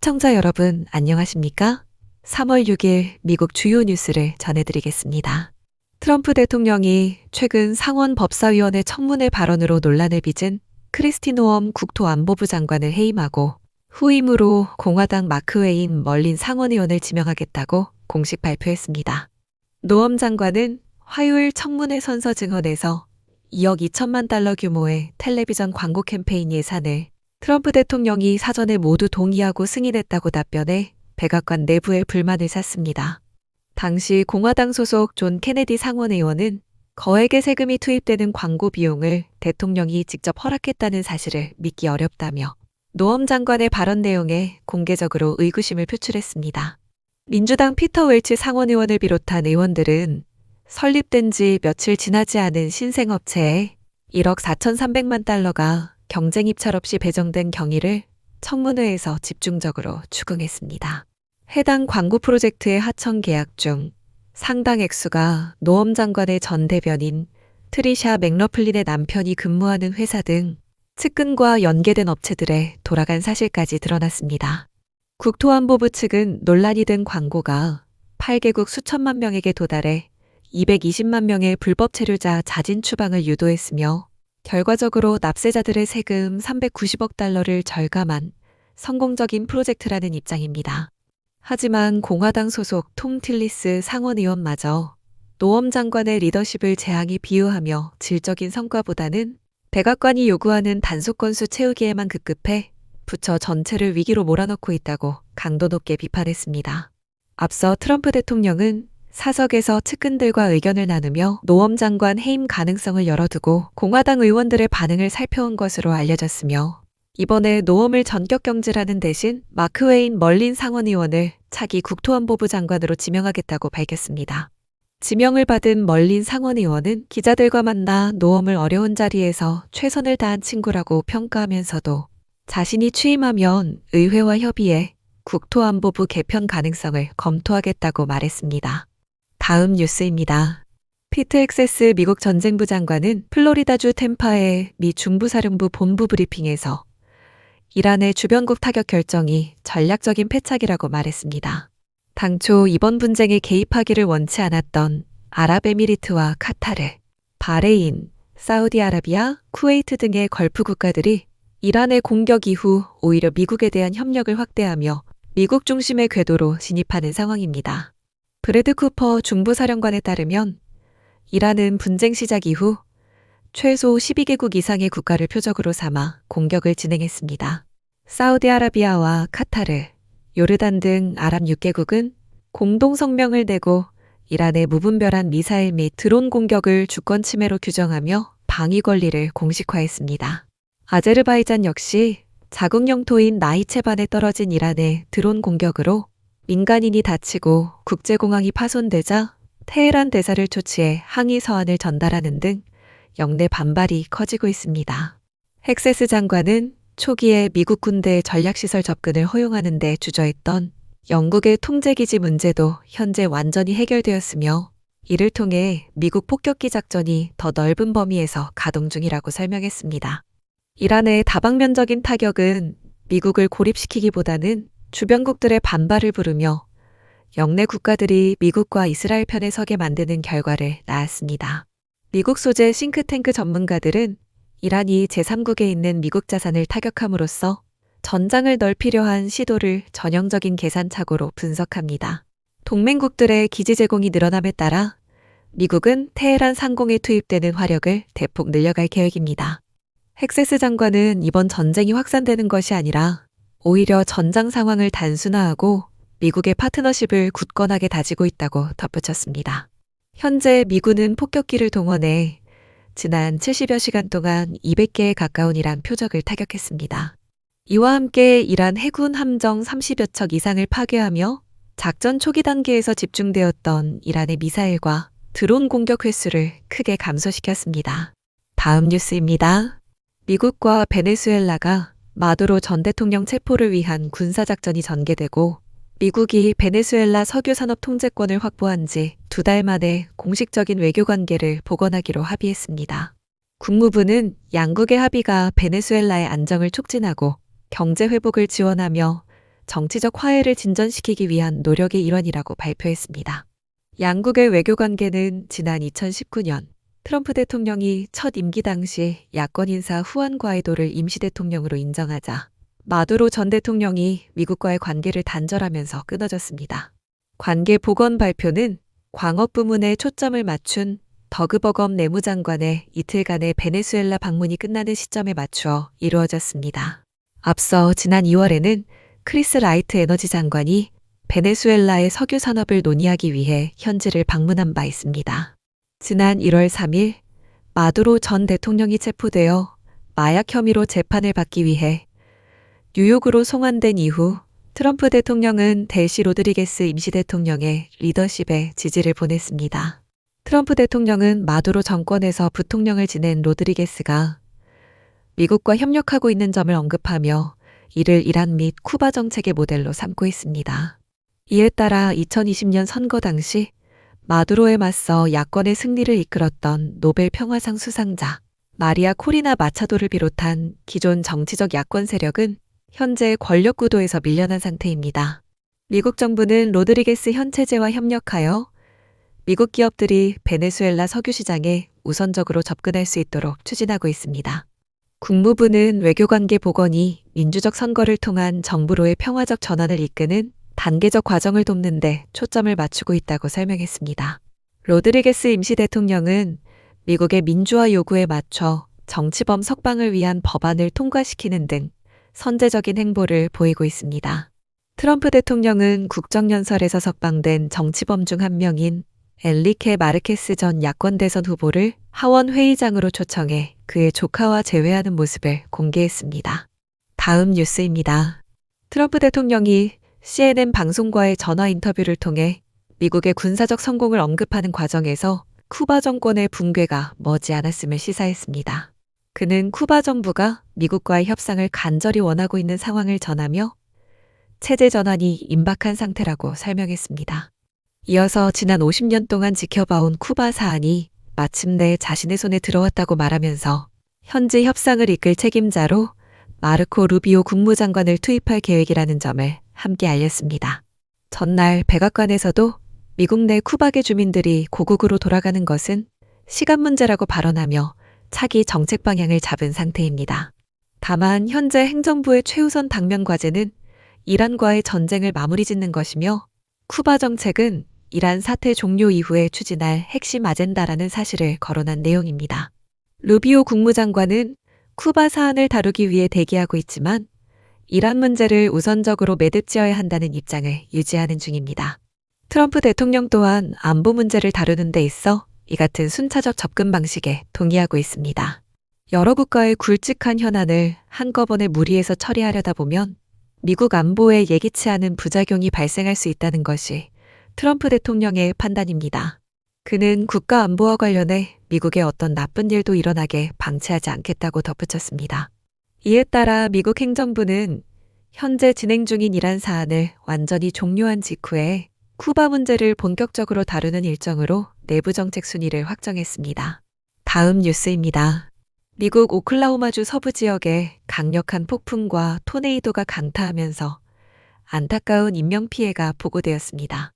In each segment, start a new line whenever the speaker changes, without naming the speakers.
시청자 여러분, 안녕하십니까? 3월 6일 미국 주요 뉴스를 전해드리겠습니다. 트럼프 대통령이 최근 상원 법사위원회 청문회 발언으로 논란을 빚은 크리스티 노엄 국토안보부 장관을 해임하고 후임으로 공화당 마크 웨인 멀린 상원의원을 지명하겠다고 공식 발표했습니다. 노엄 장관은 화요일 청문회 선서 증언에서 2억 2천만 달러 규모의 텔레비전 광고 캠페인 예산을 트럼프 대통령이 사전에 모두 동의하고 승인했다고 답변해 백악관 내부의 불만을 샀습니다. 당시 공화당 소속 존 케네디 상원의원은 거액의 세금이 투입되는 광고 비용을 대통령이 직접 허락했다는 사실을 믿기 어렵다며 노엄 장관의 발언 내용에 공개적으로 의구심을 표출했습니다. 민주당 피터 웰치 상원의원을 비롯한 의원들은 설립된 지 며칠 지나지 않은 신생업체에 1억 4,300만 달러가 경쟁 입찰 없이 배정된 경위를 청문회에서 집중적으로 추궁했습니다. 해당 광고 프로젝트의 하청 계약 중 상당 액수가 노엄 장관의 전 대변인 트리샤 맥러플린의 남편이 근무하는 회사 등 측근과 연계된 업체들에 돌아간 사실까지 드러났습니다. 국토안보부 측은 논란이 된 광고가 8개국 수천만 명에게 도달해 220만 명의 불법 체류자 자진 추방을 유도했으며 결과적으로 납세자들의 세금 390억 달러를 절감한 성공적인 프로젝트라는 입장입니다. 하지만 공화당 소속 톰 틸리스 상원의원마저 노엄 장관의 리더십을 재앙히 비유하며 질적인 성과보다는 백악관이 요구하는 단속 건수 채우기에만 급급해 부처 전체를 위기로 몰아넣고 있다고 강도 높게 비판했습니다. 앞서 트럼프 대통령은 사석에서 측근들과 의견을 나누며 노엄 장관 해임 가능성을 열어두고 공화당 의원들의 반응을 살펴온 것으로 알려졌으며 이번에 노엄을 전격 경질하는 대신 마크 웨인 멀린 상원의원을 차기 국토안보부 장관으로 지명하겠다고 밝혔습니다. 지명을 받은 멀린 상원의원은 기자들과 만나 노엄을 어려운 자리에서 최선을 다한 친구라고 평가하면서도 자신이 취임하면 의회와 협의해 국토안보부 개편 가능성을 검토하겠다고 말했습니다. 다음 뉴스입니다. 피트 헥세스 미국 전쟁부 장관은 플로리다주 템파의 미 중부사령부 본부 브리핑에서 이란의 주변국 타격 결정이 전략적인 패착이라고 말했습니다. 당초 이번 분쟁에 개입하기를 원치 않았던 아랍에미리트와 카타르, 바레인, 사우디아라비아, 쿠웨이트 등의 걸프 국가들이 이란의 공격 이후 오히려 미국에 대한 협력을 확대하며 미국 중심의 궤도로 진입하는 상황입니다. 브래드 쿠퍼 중부사령관에 따르면 이란은 분쟁 시작 이후 최소 12개국 이상의 국가를 표적으로 삼아 공격을 진행했습니다. 사우디아라비아와 카타르, 요르단 등 아랍 6개국은 공동 성명을 내고 이란의 무분별한 미사일 및 드론 공격을 주권 침해로 규정하며 방위 권리를 공식화했습니다. 아제르바이잔 역시 자국 영토인 나히체반에 떨어진 이란의 드론 공격으로 민간인이 다치고 국제공항이 파손되자 테헤란 대사를 초치해 항의 서한을 전달하는 등 영내 반발이 커지고 있습니다. 헥세스 장관은 초기에 미국 군대의 전략시설 접근을 허용하는 데 주저했던 영국의 통제기지 문제도 현재 완전히 해결되었으며 이를 통해 미국 폭격기 작전이 더 넓은 범위에서 가동 중이라고 설명했습니다. 이란의 다방면적인 타격은 미국을 고립시키기보다는 주변국들의 반발을 부르며 영내 국가들이 미국과 이스라엘 편에 서게 만드는 결과를 낳았습니다. 미국 소재 싱크탱크 전문가들은 이란이 제3국에 있는 미국 자산을 타격함으로써 전장을 넓히려 한 시도를 전형적인 계산착오로 분석합니다. 동맹국들의 기지 제공이 늘어남에 따라 미국은 테헤란 상공에 투입되는 화력을 대폭 늘려갈 계획입니다. 헥세스 장관은 이번 전쟁이 확산되는 것이 아니라 오히려 전장 상황을 단순화하고 미국의 파트너십을 굳건하게 다지고 있다고 덧붙였습니다. 현재 미군은 폭격기를 동원해 지난 70여 시간 동안 200개에 가까운 이란 표적을 타격했습니다. 이와 함께 이란 해군 함정 30여 척 이상을 파괴하며 작전 초기 단계에서 집중되었던 이란의 미사일과 드론 공격 횟수를 크게 감소시켰습니다. 다음 뉴스입니다. 미국과 베네수엘라가 마두로 전 대통령 체포를 위한 군사작전이 전개되고 미국이 베네수엘라 석유산업 통제권을 확보한 지 2달 만에 공식적인 외교관계를 복원하기로 합의했습니다. 국무부는 양국의 합의가 베네수엘라의 안정을 촉진하고 경제 회복을 지원하며 정치적 화해를 진전시키기 위한 노력의 일환이라고 발표했습니다. 양국의 외교 관계는 지난 2019년 트럼프 대통령이 첫 임기 당시 야권 인사 후안 과이도를 임시 대통령으로 인정하자 마두로 전 대통령이 미국과의 관계를 단절하면서 끊어졌습니다. 관계 복원 발표는 광업 부문에 초점을 맞춘 더그버검 내무장관의 이틀간의 베네수엘라 방문이 끝나는 시점에 맞추어 이루어졌습니다. 앞서 지난 2월에는 크리스 라이트 에너지 장관이 베네수엘라의 석유 산업을 논의하기 위해 현지를 방문한 바 있습니다. 지난 1월 3일 마두로 전 대통령이 체포되어 마약 혐의로 재판을 받기 위해 뉴욕으로 송환된 이후 트럼프 대통령은 델시 로드리게스 임시 대통령의 리더십에 지지를 보냈습니다. 트럼프 대통령은 마두로 정권에서 부통령을 지낸 로드리게스가 미국과 협력하고 있는 점을 언급하며 이를 이란 및 쿠바 정책의 모델로 삼고 있습니다. 이에 따라 2020년 선거 당시 마두로에 맞서 야권의 승리를 이끌었던 노벨 평화상 수상자 마리아 코리나 마차도를 비롯한 기존 정치적 야권 세력은 현재 권력 구도에서 밀려난 상태입니다. 미국 정부는 로드리게스 현 체제와 협력하여 미국 기업들이 베네수엘라 석유 시장에 우선적으로 접근할 수 있도록 추진하고 있습니다. 국무부는 외교관계 복원이 민주적 선거를 통한 정부로의 평화적 전환을 이끄는 단계적 과정을 돕는 데 초점을 맞추고 있다고 설명했습니다. 로드리게스 임시 대통령은 미국의 민주화 요구에 맞춰 정치범 석방을 위한 법안을 통과시키는 등 선제적인 행보를 보이고 있습니다. 트럼프 대통령은 국정연설에서 석방된 정치범 중 한 명인 엔리케 마르케스 전 야권 대선 후보를 하원 회의장으로 초청해 그의 조카와 재회하는 모습을 공개했습니다. 다음 뉴스입니다. 트럼프 대통령이 CNN 방송과의 전화 인터뷰를 통해 미국의 군사적 성공을 언급하는 과정에서 쿠바 정권의 붕괴가 머지않았음을 시사했습니다. 그는 쿠바 정부가 미국과의 협상을 간절히 원하고 있는 상황을 전하며 체제 전환이 임박한 상태라고 설명했습니다. 이어서 지난 50년 동안 지켜봐온 쿠바 사안이 마침내 자신의 손에 들어왔다고 말하면서 현지 협상을 이끌 책임자로 마르코 루비오 국무장관을 투입할 계획이라는 점을 함께 알렸습니다. 전날 백악관에서도 미국 내 쿠바계 주민들이 고국으로 돌아가는 것은 시간 문제라고 발언하며 차기 정책 방향을 잡은 상태입니다. 다만 현재 행정부의 최우선 당면 과제는 이란과의 전쟁을 마무리 짓는 것이며 쿠바 정책은 이란 사태 종료 이후에 추진할 핵심 아젠다라는 사실을 거론한 내용입니다. 루비오 국무장관은 쿠바 사안을 다루기 위해 대기하고 있지만 이란 문제를 우선적으로 매듭지어야 한다는 입장을 유지하는 중입니다. 트럼프 대통령 또한 안보 문제를 다루는 데 있어 이 같은 순차적 접근 방식에 동의하고 있습니다. 여러 국가의 굵직한 현안을 한꺼번에 무리해서 처리하려다 보면 미국 안보에 예기치 않은 부작용이 발생할 수 있다는 것이 트럼프 대통령의 판단입니다. 그는 국가 안보와 관련해 미국의 어떤 나쁜 일도 일어나게 방치하지 않겠다고 덧붙였습니다. 이에 따라 미국 행정부는 현재 진행 중인 이란 사안을 완전히 종료한 직후에 쿠바 문제를 본격적으로 다루는 일정으로 내부 정책 순위를 확정했습니다. 다음 뉴스입니다. 미국 오클라호마주 서부 지역에 강력한 폭풍과 토네이도가 강타하면서 안타까운 인명피해가 보고되었습니다.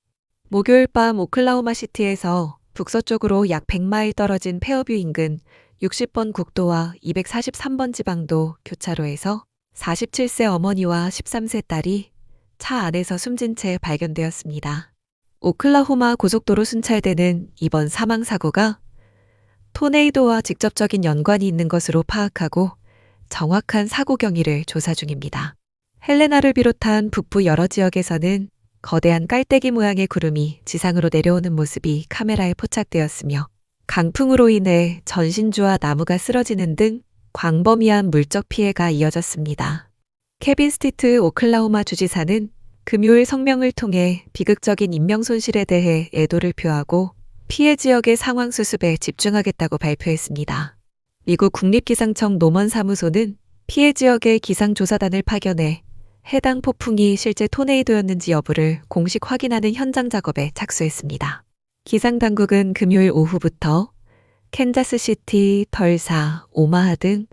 목요일 밤 오클라호마 시티에서 북서쪽으로 약 100마일 떨어진 페어뷰 인근 60번 국도와 243번 지방도 교차로에서 47세 어머니와 13세 딸이 차 안에서 숨진 채 발견되었습니다. 오클라호마 고속도로 순찰대는 이번 사망 사고가 토네이도와 직접적인 연관이 있는 것으로 파악하고 정확한 사고 경위를 조사 중입니다. 헬레나를 비롯한 북부 여러 지역에서는 거대한 깔때기 모양의 구름이 지상으로 내려오는 모습이 카메라에 포착되었으며 강풍으로 인해 전신주와 나무가 쓰러지는 등 광범위한 물적 피해가 이어졌습니다. 케빈 스티트 오클라호마 주지사는 금요일 성명을 통해 비극적인 인명 손실에 대해 애도를 표하고 피해 지역의 상황 수습에 집중하겠다고 발표했습니다. 미국 국립기상청 노먼 사무소는 피해 지역에 기상조사단을 파견해 해당 폭풍이 실제 토네이도였는지 여부를 공식 확인하는 현장 작업에 착수했습니다. 기상당국은 금요일 오후부터 캔자스시티, 털사, 오마하 등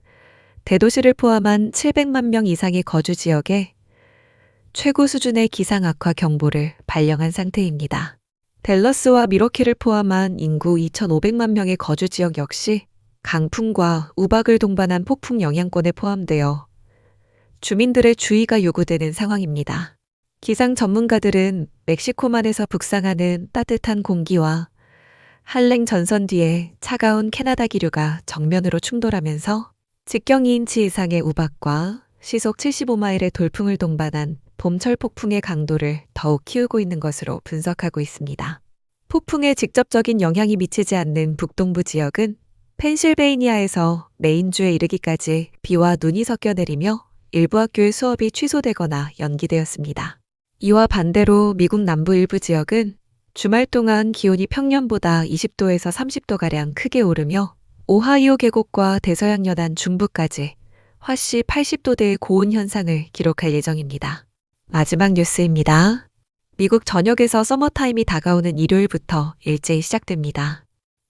대도시를 포함한 700만 명 이상의 거주 지역에 최고 수준의 기상 악화 경보를 발령한 상태입니다. 댈러스와 미러키를 포함한 인구 2,500만 명의 거주 지역 역시 강풍과 우박을 동반한 폭풍 영향권에 포함되어 주민들의 주의가 요구되는 상황입니다. 기상 전문가들은 멕시코만에서 북상하는 따뜻한 공기와 한랭 전선 뒤에 차가운 캐나다 기류가 정면으로 충돌하면서 직경 2인치 이상의 우박과 시속 75마일의 돌풍을 동반한 봄철 폭풍의 강도를 더욱 키우고 있는 것으로 분석하고 있습니다. 폭풍에 직접적인 영향이 미치지 않는 북동부 지역은 펜실베이니아에서 메인주에 이르기까지 비와 눈이 섞여 내리며 일부 학교의 수업이 취소되거나 연기되었습니다. 이와 반대로 미국 남부 일부 지역은 주말 동안 기온이 평년보다 20도에서 30도가량 크게 오르며 오하이오 계곡과 대서양 연안 중부까지 화씨 80도대의 고온 현상을 기록할 예정입니다. 마지막 뉴스입니다. 미국 전역에서 서머타임이 다가오는 일요일부터 일제히 시작됩니다.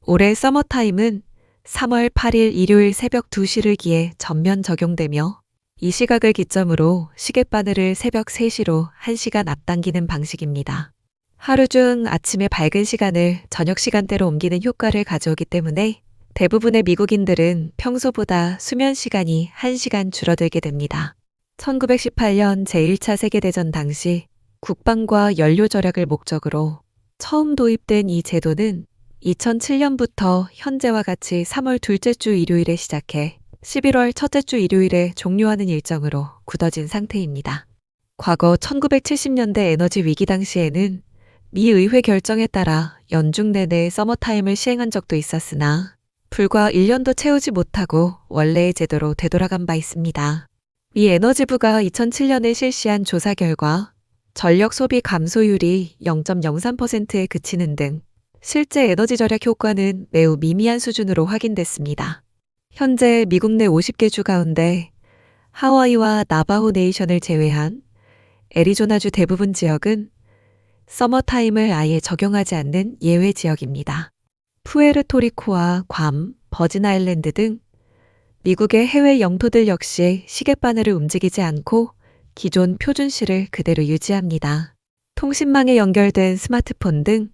올해 서머타임은 3월 8일 일요일 새벽 2시를 기해 전면 적용되며 이 시각을 기점으로 시계바늘을 새벽 3시로 1시간 앞당기는 방식입니다. 하루 중 아침에 밝은 시간을 저녁 시간대로 옮기는 효과를 가져오기 때문에 대부분의 미국인들은 평소보다 수면 시간이 1시간 줄어들게 됩니다. 1918년 제1차 세계대전 당시 국방과 연료 절약을 목적으로 처음 도입된 이 제도는 2007년부터 현재와 같이 3월 둘째 주 일요일에 시작해 11월 첫째 주 일요일에 종료하는 일정으로 굳어진 상태입니다. 과거 1970년대 에너지 위기 당시에는 미 의회 결정에 따라 연중 내내 서머타임을 시행한 적도 있었으나 불과 1년도 채우지 못하고 원래의 제도로 되돌아간 바 있습니다. 미 에너지부가 2007년에 실시한 조사 결과 전력 소비 감소율이 0.03%에 그치는 등 실제 에너지 절약 효과는 매우 미미한 수준으로 확인됐습니다. 현재 미국 내 50개 주 가운데 하와이와 나바호 네이션을 제외한 애리조나주 대부분 지역은 서머타임을 아예 적용하지 않는 예외 지역입니다. 푸에르토리코와 괌, 버진 아일랜드 등 미국의 해외 영토들 역시 시계바늘을 움직이지 않고 기존 표준시를 그대로 유지합니다. 통신망에 연결된 스마트폰 등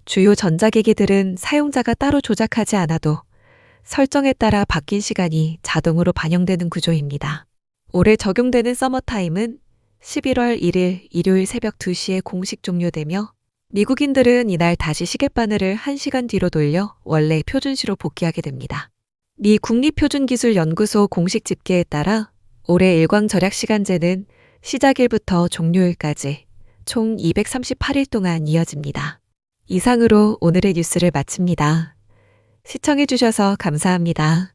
주요 전자기기들은 사용자가 따로 조작하지 않아도 설정에 따라 바뀐 시간이 자동으로 반영되는 구조입니다. 올해 적용되는 서머타임은 11월 1일 일요일 새벽 2시에 공식 종료되며 미국인들은 이날 다시 시계바늘을 1시간 뒤로 돌려 원래 표준시로 복귀하게 됩니다. 미 국립표준기술연구소 공식 집계에 따라 올해 일광 절약 시간제는 시작일부터 종료일까지 총 238일 동안 이어집니다. 이상으로 오늘의 뉴스를 마칩니다. 시청해주셔서 감사합니다.